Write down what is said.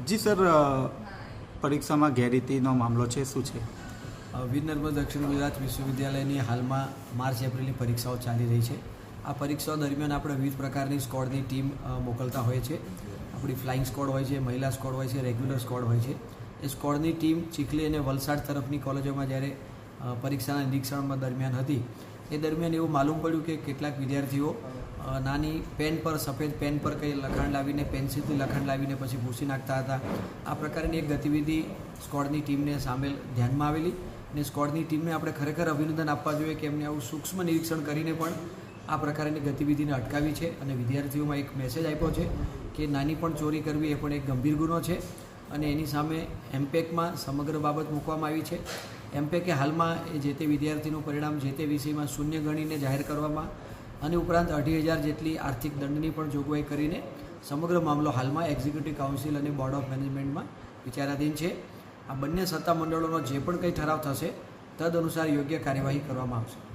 જી sir, પરીક્ષામાં ગેરરીતિનો મામલો છે, શું છે? વીર નર્મદ દક્ષિણ ગુજરાત વિશ્વવિદ્યાલયની હાલમાં માર્ચ એપ્રિલની પરીક્ષાઓ ચાલી રહી છે. આ પરીક્ષાઓ દરમિયાન આપણે વિવિધ પ્રકારની સ્કોડની ટીમ મોકલતા હોઈએ છીએ. આપણી ફ્લાઇંગ સ્કોડ હોય છે, મહિલા સ્કોડ હોય છે, રેગ્યુલર સ્કોડ હોય છે. એ સ્કોડની ટીમ ચીખલી અને વલસાડ તરફની કોલેજોમાં જ્યારે પરીક્ષાના નિરીક્ષણમાં દરમિયાન હતી, એ દરમિયાન એવું માલુમ પડ્યું કે કેટલાક વિદ્યાર્થીઓ નાની પેન પર, સફેદ પેન પર કંઈ લખાણ લાવીને, પેન્સિલથી લખાણ લાવીને પછી ભૂંસી નાખતા હતા. આ પ્રકારની એક ગતિવિધિ સ્કોડની ટીમને સામેલ ધ્યાનમાં આવેલી અને સ્કોડની ટીમને આપણે ખરેખર અભિનંદન આપવા જોઈએ કે એમને આવું સૂક્ષ્મ નિરીક્ષણ કરીને પણ આ પ્રકારની ગતિવિધિને અટકાવી છે અને વિદ્યાર્થીઓમાં એક મેસેજ આપ્યો છે કે નાની પણ ચોરી કરવી એ પણ એક ગંભીર ગુનો છે અને એની સામે એમપેકમાં સમગ્ર બાબત મૂકવામાં આવી છે. એમપેકે હાલમાં એ જે તે વિદ્યાર્થીનું પરિણામ જે તે વિષયમાં શૂન્ય ગણીને જાહેર કરવામાં અને ઉપરાંત 2,500 જેટલી આર્થિક દંડની પણ જોગવાઈ કરીને સમગ્ર મામલો હાલમાં એક્ઝિક્યુટિવ કાઉન્સિલ અને બોર્ડ ઓફ મેનેજમેન્ટમાં વિચારાધીન છે. આ બંને સત્તામંડળોનો જે પણ કંઈ ઠરાવ થશે તદ અનુસાર યોગ્ય કાર્યવાહી કરવામાં આવશે.